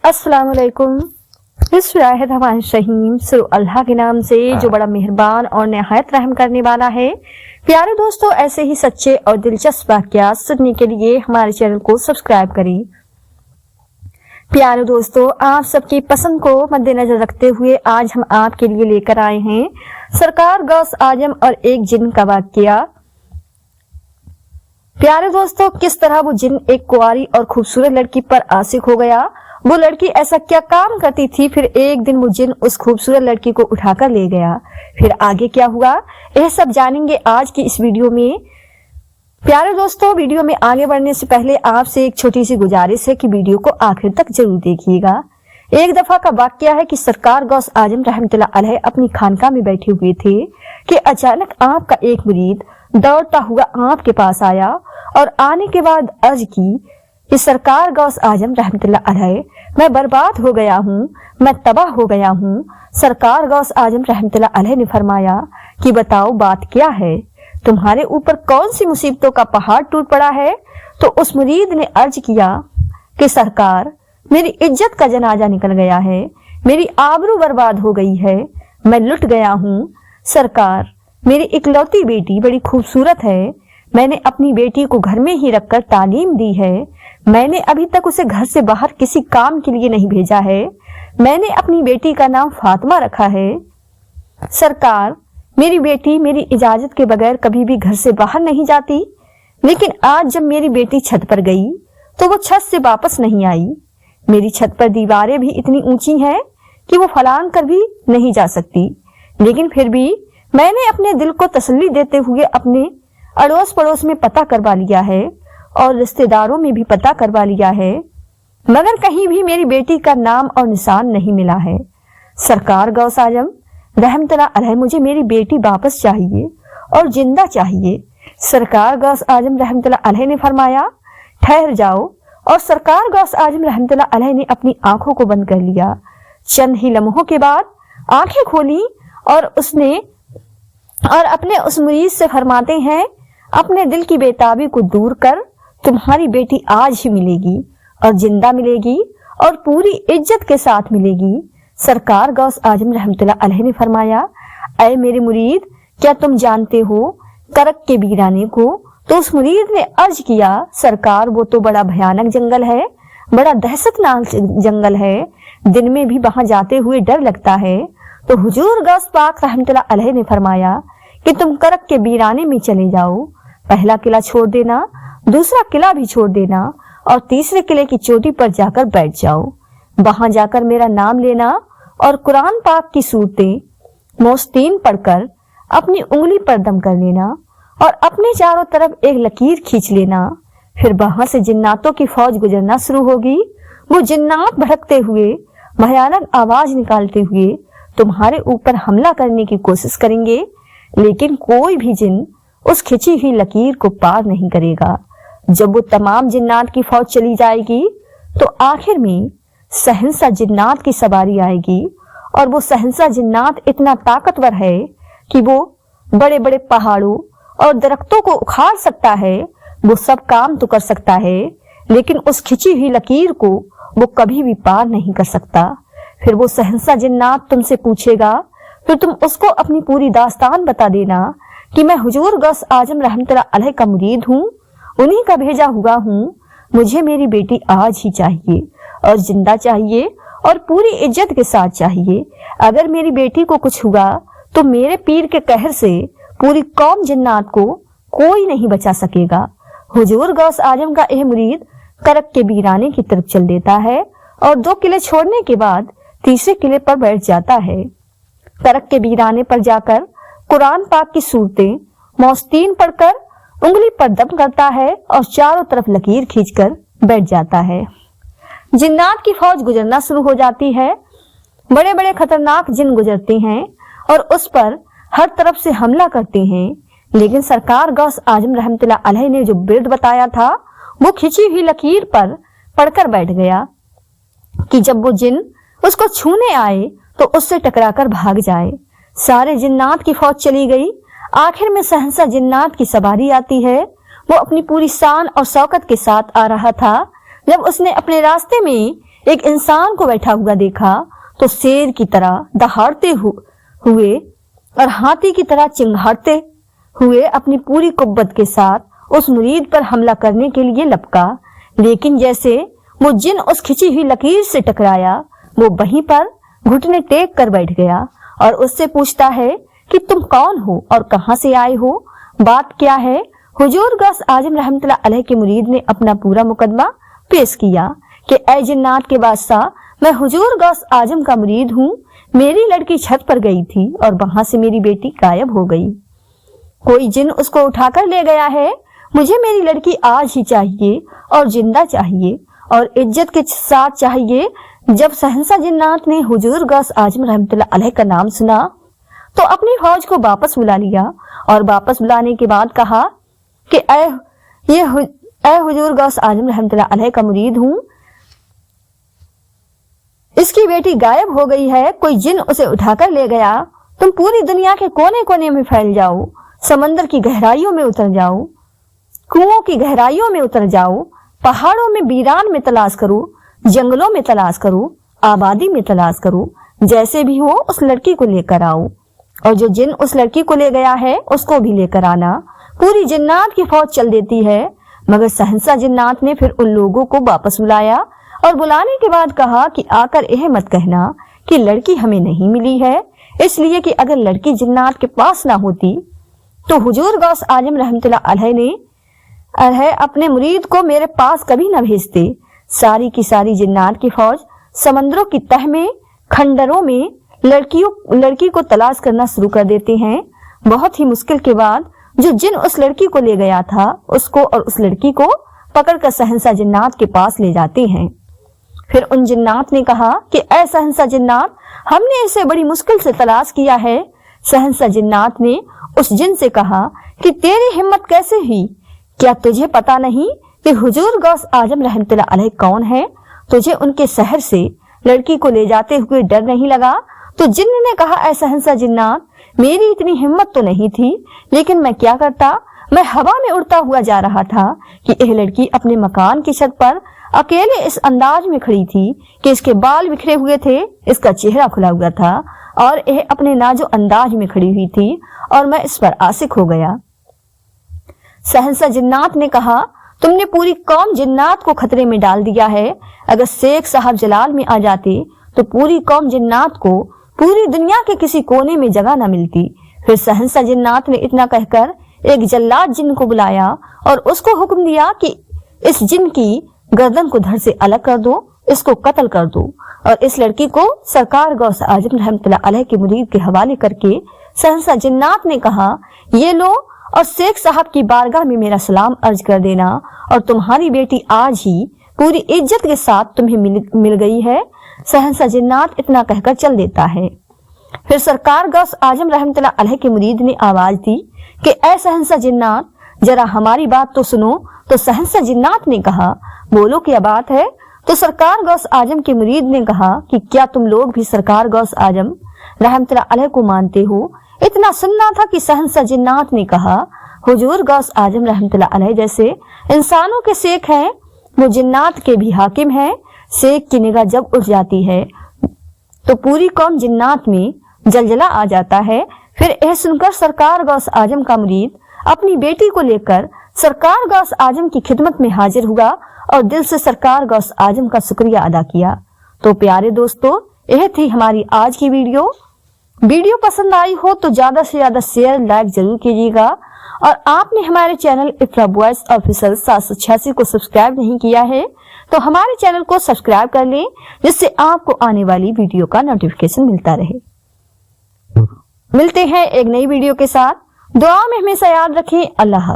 अस्सलाम वालेकुम। बिस्मिल्लाहिर्रहमानिर्रहीम। शुरू अल्लाह के नाम से जो बड़ा मेहरबान और निहायत रहम करने वाला है। प्यारे दोस्तों, ऐसे ही सच्चे और दिलचस्प वाक़यात सुनने के लिए हमारे चैनल को सब्सक्राइब करें। प्यारे दोस्तों, आप सबकी पसंद को मद्देनजर रखते हुए आज हम आपके लिए लेकर आए हैं सरकार गौस आजम और एक जिन का वाक़या। प्यारे दोस्तों, किस तरह वो जिन एक कुंवारी और खूबसूरत लड़की पर आशिक हो गया। वो लड़की ऐसा क्या काम करती थी, फिर एक दिन वो जिन उस खूबसूरत लड़की को उठाकर ले गया। फिर आगे क्या हुआ, यह सब जानेंगे आज की इस वीडियो में। प्यारे दोस्तों, वीडियो में आगे बढ़ने से पहले आपसे एक छोटी सी गुजारिश है कि वीडियो को आखिर तक जरूर देखिएगा। एक दफा का वाकया है कि सरकार गौस आजम रहमतुल्लाह अलैह अपनी खानकाह में बैठे हुए थे कि अचानक आपका एक मुरीद दौड़ता हुआ आपके पास आया और आने के बाद अर्ज की कि सरकार गौस आजम रहमतुल्लाह अलैह, मैं बर्बाद हो गया हूँ, मैं तबाह हो गया हूँ। सरकार गौस आजम रहमतुल्लाह अलैह ने फरमाया कि बताओ बात क्या है, तुम्हारे ऊपर कौन सी मुसीबतों का पहाड़ टूट पड़ा है। तो उस मुरीद ने अर्ज किया कि सरकार, मेरी इज्जत का जनाजा निकल गया है, मेरी आबरू बर्बाद हो गई है, मैं लुट गया हूँ। सरकार, मेरी इकलौती बेटी बड़ी खूबसूरत है, मैंने अपनी बेटी को घर में ही रखकर तालीम दी है, मैंने अभी तक उसे घर से बाहर किसी काम के लिए नहीं भेजा है, मैंने अपनी बेटी का नाम फातिमा रखा है। सरकार, मेरी बेटी मेरी इजाजत के बगैर कभी भी घर से बाहर नहीं जाती, लेकिन आज जब मेरी बेटी छत पर गई तो वो छत से वापस नहीं आई। मेरी छत पर दीवारें भी इतनी ऊंची हैं कि वो फलांग कर भी नहीं जा सकती, लेकिन फिर भी मैंने अपने दिल को तसल्ली देते हुए अपने अड़ोस पड़ोस में पता करवा लिया है और रिश्तेदारों में भी पता करवा लिया है, मगर कहीं भी मेरी बेटी का नाम और निशान नहीं मिला है। सरकार गौस आजम रहमतुल्लाह अलैह, मुझे मेरी बेटी वापस चाहिए और जिंदा चाहिए। सरकार गौस आजम रहमतुल्लाह अलैह ने फरमाया ठहर जाओ, और सरकार गौस आजम रहमतुल्लाह अलैह ने अपनी आंखों को बंद कर लिया। चंद ही लम्हों के बाद आंखें खोली और अपने उस मुरीद से फरमाते हैं, अपने दिल की बेताबी को दूर कर, तुम्हारी बेटी आज ही मिलेगी और जिंदा मिलेगी और पूरी इज्जत के साथ मिलेगी। सरकार गौस आजम रहमतुल्लाह अलैह ने फरमाया, ऐ मेरे मुरीद, क्या तुम जानते हो करक के वीराने को। तो उस मुरीद ने अर्ज किया, सरकार, वो तो बड़ा भयानक जंगल है, बड़ा दहशतनाक जंगल है, दिन में भी वहां जाते हुए डर लगता है। तो हुजूर गौस पाक रहमतुल्लाह अलैह ने फरमाया कि तुम करक के वीराने में चले जाओ, पहला किला छोड़ देना, दूसरा किला भी छोड़ देना और तीसरे किले की चोटी पर जाकर बैठ जाओ। वहां जाकर मेरा नाम लेना और कुरान पाक की सूरतें मोस्तीन पढ़कर अपनी उंगली पर दम कर लेना और अपने चारों तरफ एक लकीर खींच लेना। फिर वहां से जिन्नातों की फौज गुजरना शुरू होगी। वो जिन्नात भड़कते हुए भयानक आवाज निकालते हुए तुम्हारे ऊपर हमला करने की कोशिश करेंगे, लेकिन कोई भी जिन उस खिंची हुई लकीर को पार नहीं करेगा। जब वो तमाम जिन्नात की फौज चली जाएगी तो आखिर में सहंसा जिन्नात की सवारी आएगी, और वो सहंसा जिन्नात इतना ताकतवर है कि वो बड़े बड़े पहाड़ों और दरख्तों को उखाड़ सकता है, वो सब काम तो कर सकता है, लेकिन उस खिंची हुई लकीर को वो कभी भी पार नहीं कर सकता। फिर वो सहंसा जिन्नात तुमसे पूछेगा, फिर तुम उसको अपनी पूरी दास्तान बता देना कि मैं हुजूर गौस आजम रहमतुल्लाह अलैह का मुरीद हूँ, उन्हीं का भेजा हुआ हूँ, मुझे मेरी बेटी आज ही चाहिए और जिंदा चाहिए और पूरी इज्जत के साथ चाहिए। अगर मेरी बेटी को कुछ हुआ तो मेरे पीर के कहर से पूरी कौम जिन्नात को कोई नहीं बचा सकेगा। हुजूर गौस आजम का यह मुरीद करक के वीराने की तरफ चल देता है और 2 किले छोड़ने के बाद तीसरे किले पर बैठ जाता है। करक के वीराने पर जाकर कुरान पाक की सूरतें मोस्तीन पढ़कर उंगली पर दम करता है और चारों तरफ लकीर खींचकर बैठ जाता है। जिन्नात की फौज गुजरना शुरू हो जाती है। बड़े बड़े खतरनाक जिन गुजरते हैं और उस पर हर तरफ से हमला करते हैं, लेकिन सरकार गौस आजम रहमतुल्लाह अलैह ने जो बिरद बताया था वो खिंची हुई लकीर पर पढ़कर बैठ गया कि जब वो जिन उसको छूने आए तो उससे टकराकर भाग जाए। सारे जिन्नात की फौज चली गई। आखिर में सहंसा जिन्नात की सवारी आती है। वो अपनी पूरी शान और शौकत के साथ आ रहा था जब उसने अपने रास्ते में एक इंसान को बैठा हुआ देखा तो शेर की तरह दहाड़ते हुए और हाथी की तरह चिंघाड़ते हुए अपनी पूरी कुव्वत के साथ उस मुरीद पर हमला करने के लिए लपका। लेकिन जैसे वो जिन उस खिंची हुई लकीर से टकराया, वो वहीं पर घुटने टेक कर बैठ गया और उससे पूछता है कि तुम कौन हो और कहां से आए हो, बात क्या है। हुजूर गौस आजम रहमतुल्लाह अलैह के मुरीद ने अपना पूरा मुकदमा पेश किया कि ऐ जिन्नात के बादशाह, मैं हुजूर गौस आजम का मुरीद हूँ। मेरी लड़की छत पर गई थी और वहां से मेरी बेटी गायब हो गई। कोई जिन उसको उठाकर ले गया है। मुझे मेरी लड़की आज ही चाहिए और जिंदा चाहिए और इज्जत के साथ चाहिए। जब शहंशाह जिन्नात ने हुजूर गौस आजम रहमतुल्लाह अलैह का नाम सुना तो अपनी फौज को वापस बुला लिया और वापस बुलाने के बाद कहा कि ऐ हुजूर गौस आजम रहमतुल्लाह अलैह का मुरीद हूँ, इसकी बेटी गायब हो गई है। कोई जिन उसे उठाकर ले गया। तुम पूरी दुनिया के कोने कोने में फैल जाओ, समंदर की गहराइयों में उतर जाओ, कुओं की गहराइयों में उतर जाओ, पहाड़ों में बीरान में तलाश करो, जंगलों में तलाश करो, आबादी में तलाश करो, जैसे भी हो उस लड़की को लेकर आओ और जो जिन उस लड़की को ले गया है उसको भी लेकर आना। पूरी जिन्नात की फौज चल देती है। मगर शहंशाह जिन्नात ने फिर उन लोगों को वापस बुलाया और बुलाने के बाद कहा कि आकर यह मत कहना कि लड़की हमें नहीं मिली है, इसलिए कि अगर लड़की जिन्नात के पास ना होती तो हुजूर गौस आजम रहमतुल्लाह अलैह अपने मुरीद को मेरे पास कभी न भेजते। सारी की सारी जिन्नात की फौज समंदरों की तह में, खंडरों में लड़की को तलाश करना शुरू कर देते हैं। बहुत ही मुश्किल के बाद जो जिन उस लड़की को ले गया था उसको और उस लड़की को पकड़कर शहंशाह जिन्नात के पास ले जाते हैं। फिर उन जिन्नात ने कहा कि ऐ शहंशाह जिन्नात, हमने इसे बड़ी मुश्किल से तलाश किया है। शहंशाह जिन्नात ने उस जिन से कहा कि तेरी हिम्मत कैसे हुई? क्या तुझे पता नहीं कि हुजूर गौस आजम रहमतुल्लाह अलैह कौन है? तुझे उनके शहर से लड़की को ले जाते हुए डर नहीं लगा? तो जिन्न ने कहा, ऐ शहंशाह जिन्नात, मेरी इतनी हिम्मत तो नहीं थी, लेकिन मैं क्या करता। मैं हवा में उड़ता हुआ जा रहा था कि यह लड़की अपने मकान की छत पर अकेले इस अंदाज में खड़ी थी कि इसके बाल बिखरे हुए थे, इसका चेहरा खुला हुआ था और यह अपने नाजो अंदाज में खड़ी हुई थी और मैं इस पर आशिक हो गया। शहंशाह जिन्नात ने कहा, तुमने पूरी कौम जिन्नात को खतरे में डाल दिया है। अगर शेख साहब जलाल में आ जाते तो पूरी कौम जिन्नात को पूरी दुनिया के किसी कोने में जगह न मिलती। फिर शहंशाह जिन्नात ने इतना कहकर एक जल्लाद जिन को बुलाया और उसको हुक्म दिया कि इस जिन की गर्दन को धड़ से अलग कर दो, इसको कत्ल कर दो। और इस लड़की को सरकार गौस आजम रहमतुल्लाह अलैह के मुरीद के हवाले करके शहंशाह जिन्नात ने कहा, ये लो और शेख साहब की बारगाह में मेरा सलाम अर्ज कर देना और तुम्हारी बेटी आज ही पूरी इज्जत के साथ तुम्हें मिल गई है। शहंशाह जिन्नात इतना कहकर चल देता है। फिर सरकार गौस आजम रहमतुल्लाह अलैह के मुरीद ने आवाज दी कि ऐ शहंशाह जिन्नात, जरा हमारी बात तो सुनो। तो शहंशाह जिन्नात ने कहा, बोलो क्या बात है। तो सरकार गौस आजम के मुरीद ने कहा कि क्या तुम लोग भी सरकार गौस आजम रहमतुल्लाह अलैह को मानते हो? इतना सुनना था कि शहंशाह जिन्नात ने कहा, हुजूर गौस आजम रहमतुल्लाह अलैह जैसे इंसानों के शेख हैं, वो जिन्नात के भी हाकिम हैं। शेख की निगाह जब उठ जाती है तो पूरी कौम जिन्नात में जलजला आ जाता है। फिर यह सुनकर सरकार गौस आजम का मुरीद अपनी बेटी को लेकर सरकार गौस आजम की खिदमत में हाजिर हुआ और दिल से सरकार गौस आजम का शुक्रिया अदा किया। तो प्यारे दोस्तों, यह थी हमारी आज की वीडियो पसंद आई हो तो ज्यादा से ज्यादा शेयर लाइक जरूर कीजिएगा और आपने हमारे चैनल इकरा वॉइस ऑफिशियल 786 को सब्सक्राइब नहीं किया है तो हमारे चैनल को सब्सक्राइब कर लें, जिससे आपको आने वाली वीडियो का नोटिफिकेशन मिलता रहे। मिलते हैं एक नई वीडियो के साथ। दुआ में हमेशा याद रखें। अल्लाह हाफ़िज़।